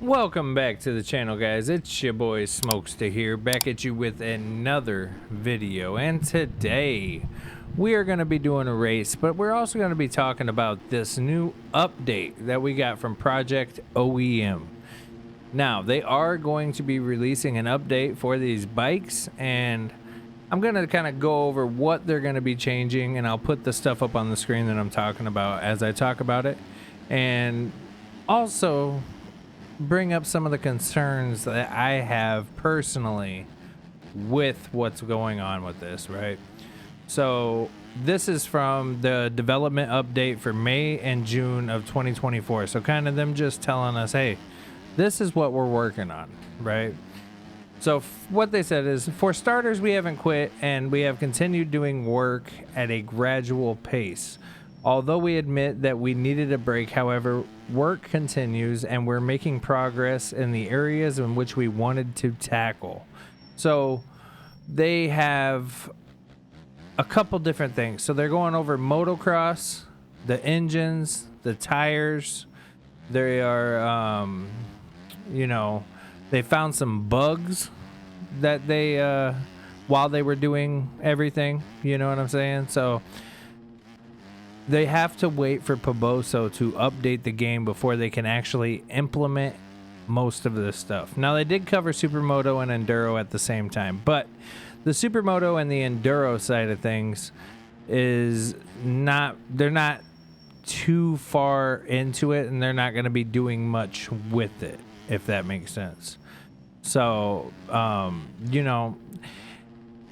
Welcome back to the channel, guys. It's your boy Smokester here, back at you with another video. And today we are going to be doing a race, but we're also going to be talking about this new update that we got from Project OEM. Now, they are going to be releasing an update for these bikes, and I'm going to kind of go over what they're going to be changing, and I'll put the stuff up on the screen that I'm talking about as I talk about it. And also bring up some of the concerns that I have personally with what's going on with this, right? So this is from the development update for May and June of 2024. So kind of them just telling us, hey, this is what we're working on, right? So what they said is, for starters, we haven't quit and we have continued doing work at a gradual pace. Although we admit that we needed a break, however, work continues and we're making progress in the areas in which we wanted to tackle. So they have a couple different things. So they're going over motocross, the engines, the tires. They are, they found some bugs that they, while they were doing everything, you know what I'm saying? So they have to wait for Poboso to update the game before they can actually implement most of this stuff. Now, they did cover Supermoto and Enduro at the same time, but the Supermoto and the Enduro side of things is not, they're not too far into it, and they're not going to be doing much with it, if that makes sense. So,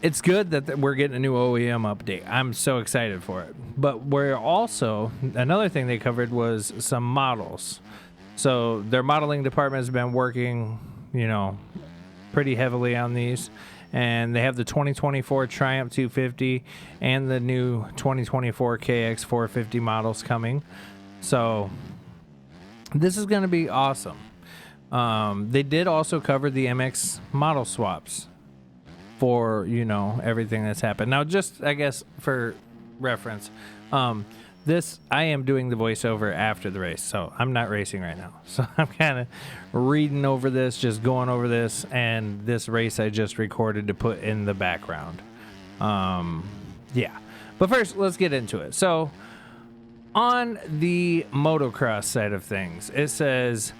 it's good that we're getting a new OEM update. I'm so excited for it. But we're also, another thing they covered was some models. So their modeling department has been working, pretty heavily on these. And they have the 2024 Triumph 250 and the new 2024 KX 450 models coming. So this is going to be awesome. They did also cover the MX model swaps for everything that's happened. Now, just I guess for reference, this I am doing the voiceover after the race, so I'm not racing right now. So I'm kind of reading over this, just going over this, and this race I just recorded to put in the background. Yeah, but first let's get into it. So on the motocross side of things, it says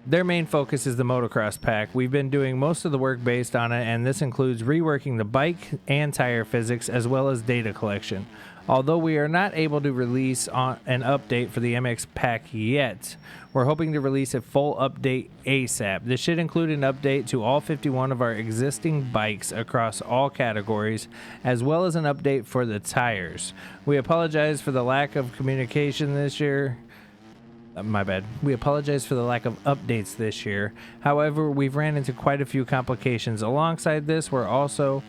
their main focus is the motocross pack. We've been doing most of the work based on it, and this includes reworking the bike and tire physics as well as data collection. Although we are not able to release an update for the MX pack yet, we're hoping to release a full update ASAP. This should include an update to all 51 of our existing bikes across all categories, as well as an update for the tires. We apologize for the lack of communication this year. My bad. We apologize for the lack of updates this year. However, we've ran into quite a few complications. Alongside this, we're also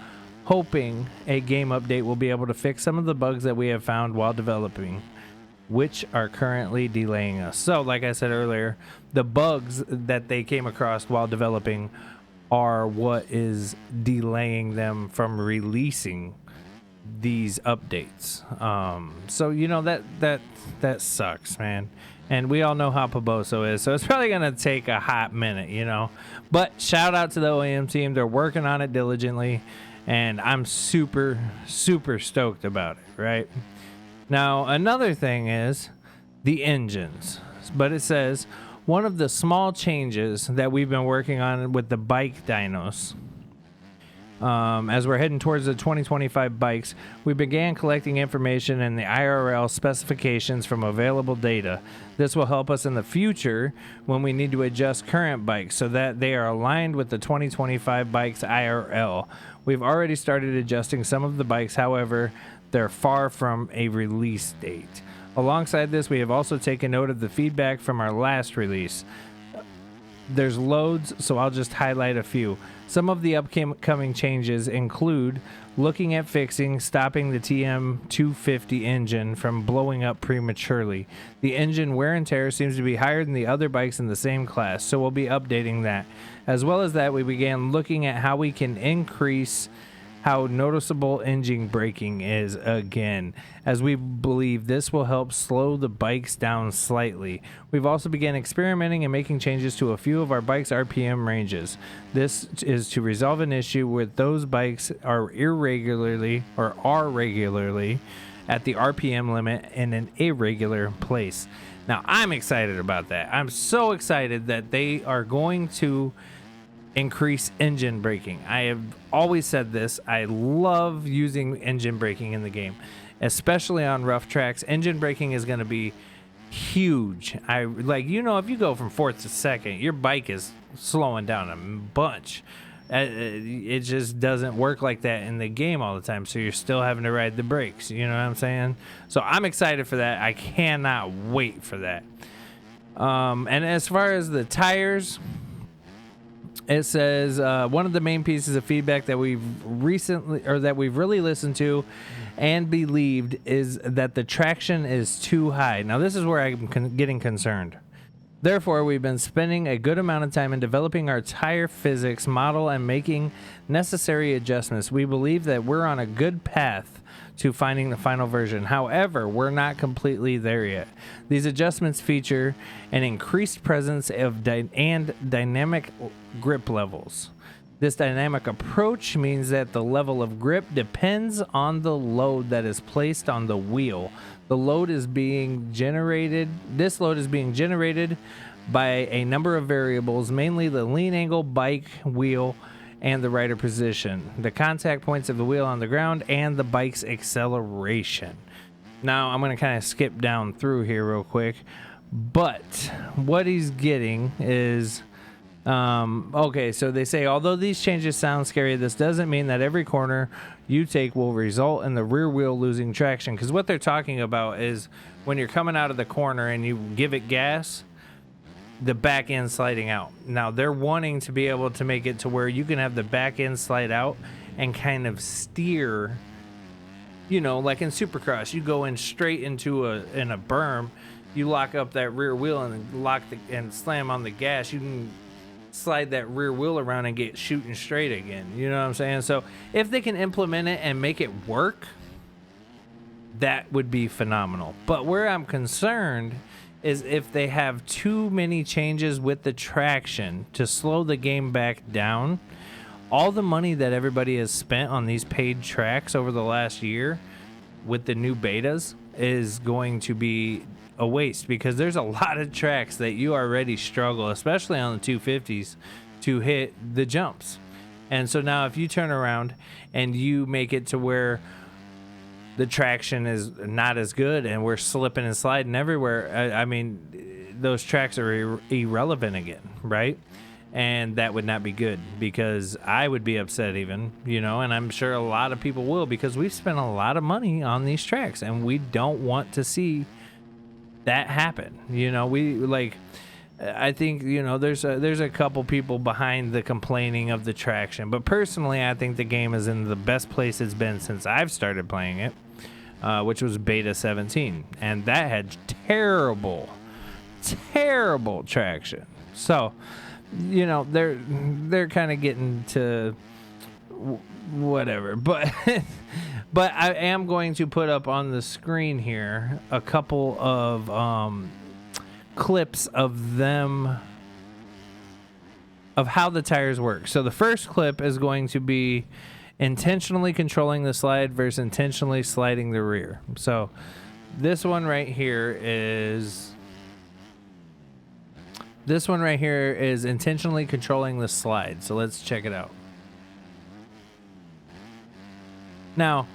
hoping a game update will be able to fix some of the bugs that we have found while developing, which are currently delaying us. So, like I said earlier, the bugs that they came across while developing are what is delaying them from releasing these updates. So that sucks, man. And we all know how Poboso is, so it's probably going to take a hot minute, But shout out to the OEM team. They're working on it diligently, and I'm super, super stoked about it, right? Now, another thing is the engines. But it says, one of the small changes that we've been working on with the bike dynos, as we're heading towards the 2025 bikes, we began collecting information and the IRL specifications from available data. This will help us in the future when we need to adjust current bikes so that they are aligned with the 2025 bikes IRL. We've already started adjusting some of the bikes, however, they're far from a release date. Alongside this, we have also taken note of the feedback from our last release. There's loads, so I'll just highlight a few. Some of the upcoming changes include looking at stopping the TM250 engine from blowing up prematurely. The engine wear and tear seems to be higher than the other bikes in the same class, so we'll be updating that. As well as that, we began looking at how we can increase how noticeable engine braking is again, as we believe this will help slow the bikes down slightly. We've also began experimenting and making changes to a few of our bikes' RPM ranges. This is to resolve an issue with those bikes are regularly at the RPM limit in an irregular place. Now, I'm excited about that. I'm so excited that they are going to increase engine braking. I have always said this. I love using engine braking in the game, especially on rough tracks. Engine braking is going to be huge. If you go from fourth to second, your bike is slowing down a bunch. It just doesn't work like that in the game all the time, so you're still having to ride the brakes. You know what I'm saying? So I'm excited for that. I cannot wait for that. And as far as the tires, it says one of the main pieces of feedback that we've really listened to and believed is that the traction is too high. Now, this is where I'm getting concerned. Therefore, we've been spending a good amount of time in developing our tire physics model and making necessary adjustments. We believe that we're on a good path to finding the final version. However, we're not completely there yet. These adjustments feature an increased presence of dynamic grip levels. This dynamic approach means that the level of grip depends on the load that is placed on the wheel. This load is being generated by a number of variables, mainly the lean angle, bike, wheel, and the rider position, the contact points of the wheel on the ground, and the bike's acceleration. Now, I'm going to kind of skip down through here real quick, but what he's getting is, okay, so they say, although these changes sound scary, this doesn't mean that every corner you take will result in the rear wheel losing traction, because what they're talking about is when you're coming out of the corner and you give it gas, the back end sliding out. Now, they're wanting to be able to make it to where you can have the back end slide out and kind of steer, like in Supercross, you go in straight into a berm, you lock up that rear wheel and slam on the gas, you can slide that rear wheel around and get shooting straight again. You know what I'm saying? So if they can implement it and make it work, that would be phenomenal. But where I'm concerned is if they have too many changes with the traction to slow the game back down, all the money that everybody has spent on these paid tracks over the last year with the new betas is going to be a waste, because there's a lot of tracks that you already struggle, especially on the 250s, to hit the jumps. And so now if you turn around and you make it to where the traction is not as good and we're slipping and sliding everywhere, I mean, those tracks are irrelevant again, right? And that would not be good, because I would be upset even, and I'm sure a lot of people will, because we've spent a lot of money on these tracks and we don't want to see that happen. I think, there's a couple people behind the complaining of the traction, but personally, I think the game is in the best place it's been since I've started playing it, which was beta 17, and that had terrible traction. So, they're kind of getting to whatever, but but I am going to put up on the screen here a couple of clips of them, of how the tires work. So the first clip is going to be intentionally controlling the slide versus intentionally sliding the rear. So this one right here is intentionally controlling the slide. So let's check it out. Now,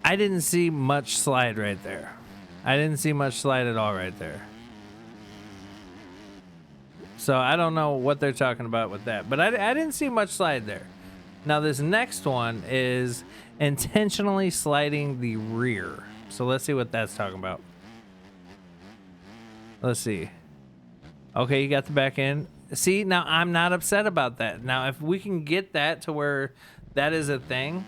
I didn't see much slide right there. I didn't see much slide at all right there. So I don't know what they're talking about with that, but I didn't see much slide there. Now this next one is intentionally sliding the rear. So let's see what that's talking about. Let's see. Okay, you got the back end. See, now I'm not upset about that. Now if we can get that to where that is a thing,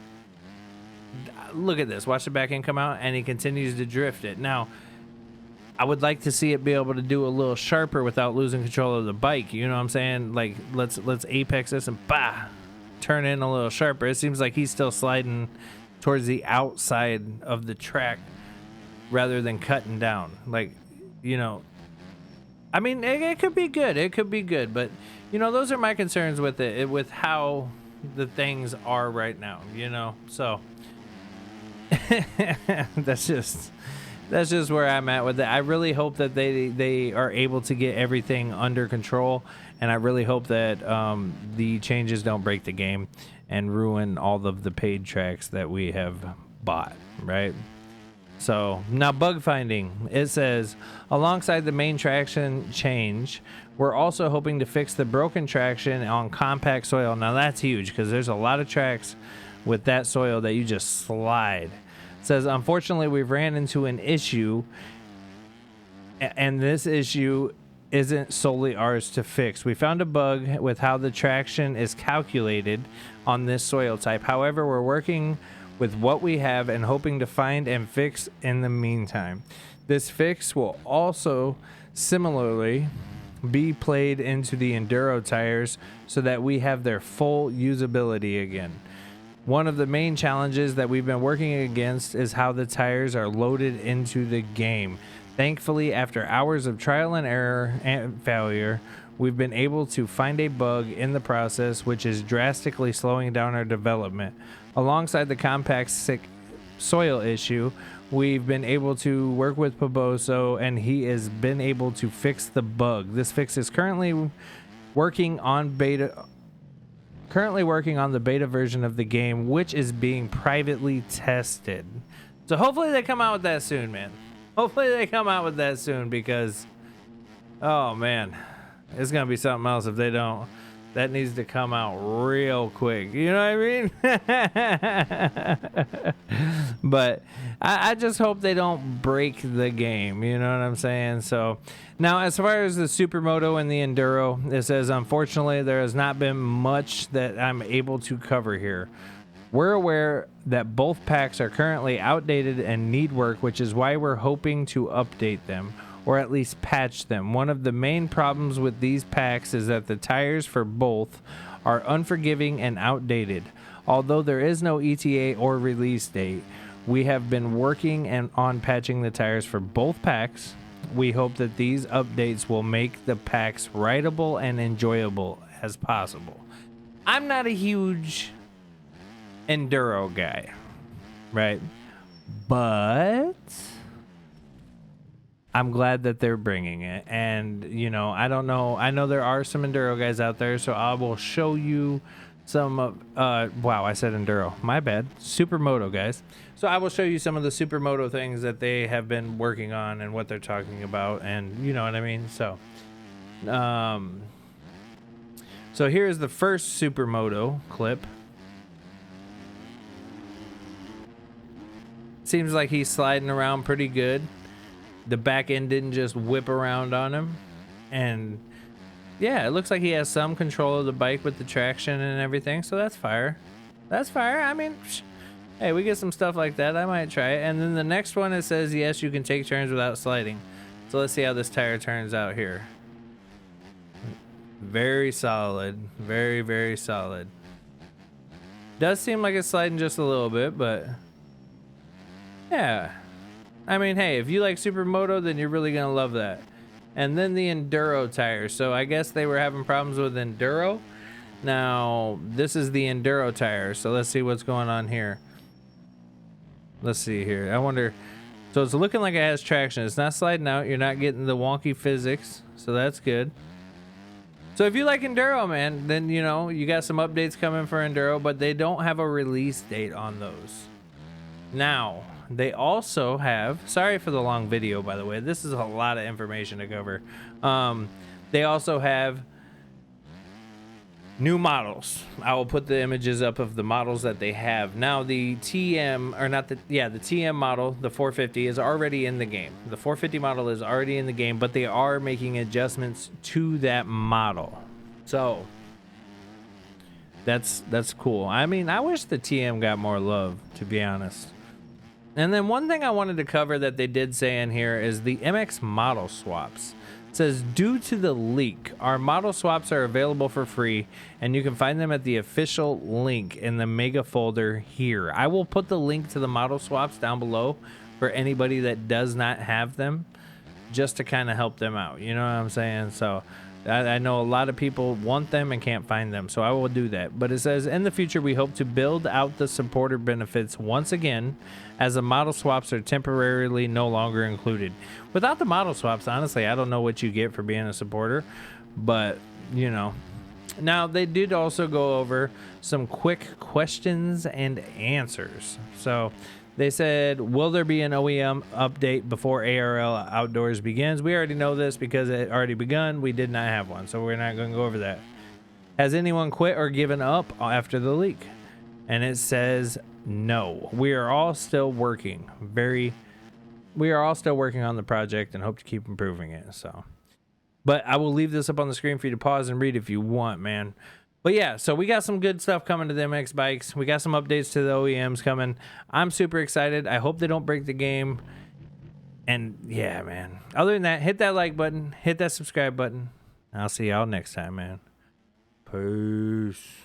look at this. Watch the back end come out and he continues to drift it. Now, I would like to see it be able to do a little sharper without losing control of the bike. You know what I'm saying? Like, let's apex this and bah, turn in a little sharper. It seems like he's still sliding towards the outside of the track rather than cutting down. Like, you know, I mean, it could be good. It could be good. But, you know, those are my concerns with it, with how the things are right now, you know. So that's just where I'm at with it. I really hope that they are able to get everything under control, and I really hope that the changes don't break the game and ruin all of the paid tracks that we have bought, right? So now bug finding, it says alongside the main traction change, we're also hoping to fix the broken traction on compact soil. Now that's huge because there's a lot of tracks with that soil that you just slide. It says, unfortunately, we've ran into an issue, and this issue isn't solely ours to fix. We found a bug with how the traction is calculated on this soil type. However, we're working with what we have and hoping to find and fix in the meantime. This fix will also similarly be played into the enduro tires so that we have their full usability again. One of the main challenges that we've been working against is how the tires are loaded into the game. Thankfully, after hours of trial and error and failure, we've been able to find a bug in the process, which is drastically slowing down our development. Alongside the compact sick soil issue, we've been able to work with Paboso, and he has been able to fix the bug. This fix is currently working on the beta version of the game, which is being privately tested. So hopefully they come out with that soon, man. Hopefully they come out with that soon, because, oh man, it's gonna be something else if they don't. That needs to come out real quick. You know what I mean? But I just hope they don't break the game. You know what I'm saying? So now, as far as the Supermoto and the Enduro, it says, unfortunately, there has not been much that I'm able to cover here. We're aware that both packs are currently outdated and need work, which is why we're hoping to update them, or at least patch them. One of the main problems with these packs is that the tires for both are unforgiving and outdated. Although there is no ETA or release date, we have been working on patching the tires for both packs. We hope that these updates will make the packs rideable and enjoyable as possible. I'm not a huge enduro guy, right? But I'm glad that they're bringing it. And, you know, I don't know. I know there are some enduro guys out there, so I will show you some of, wow, I said enduro. My bad. Supermoto guys. So I will show you some of the Supermoto things that they have been working on and what they're talking about, and you know what I mean? So, so here's the first Supermoto clip. Seems like he's sliding around pretty good. The back end didn't just whip around on him. And yeah, it looks like he has some control of the bike with the traction and everything. So that's fire. That's fire. I mean, hey, we get some stuff like that. I might try it. And then the next one, it says, yes, you can take turns without sliding. So let's see how this tire turns out here. Very solid. Very, very solid. Does seem like it's sliding just a little bit, but yeah. I mean, hey, if you like Supermoto, then you're really going to love that. And then the Enduro tires. So I guess they were having problems with Enduro. Now, this is the Enduro tire. So let's see what's going on here. Let's see here. I wonder. So it's looking like it has traction. It's not sliding out. You're not getting the wonky physics. So that's good. So if you like Enduro, man, then, you know, you got some updates coming for Enduro, but they don't have a release date on those. Now, they also have, sorry for the long video, by the way, this is a lot of information to cover. They also have new models. I will put the images up of the models that they have. Now the TM, or not the, yeah, the TM model, the 450 is already in the game. The 450 model is already in the game, but they are making adjustments to that model. So that's cool. I mean, I wish the TM got more love, to be honest. And then one thing I wanted to cover that they did say in here is the MX model swaps. says, due to the leak, our model swaps are available for free, and you can find them at the official link in the mega folder here. I will put the link to the model swaps down below for anybody that does not have them, just to kind of help them out. You know what I'm saying? So I know a lot of people want them and can't find them, so I will do that. But it says, in the future, we hope to build out the supporter benefits once again, as the model swaps are temporarily no longer included. Without the model swaps, honestly, I don't know what you get for being a supporter, but, you know. Now, they did also go over some quick questions and answers. So they said, will there be an OEM update before ARL Outdoors begins? We already know this because it already begun. We did not have one, so we're not going to go over that. Has anyone quit or given up after the leak? And it says no. We are all still working. We are all still working on the project and hope to keep improving it. So, but I will leave this up on the screen for you to pause and read if you want, man. But yeah, so we got some good stuff coming to the MX bikes. We got some updates to the OEMs coming. I'm super excited. I hope they don't break the game. And yeah, man. Other than that, hit that like button, hit that subscribe button. I'll see y'all next time, man. Peace.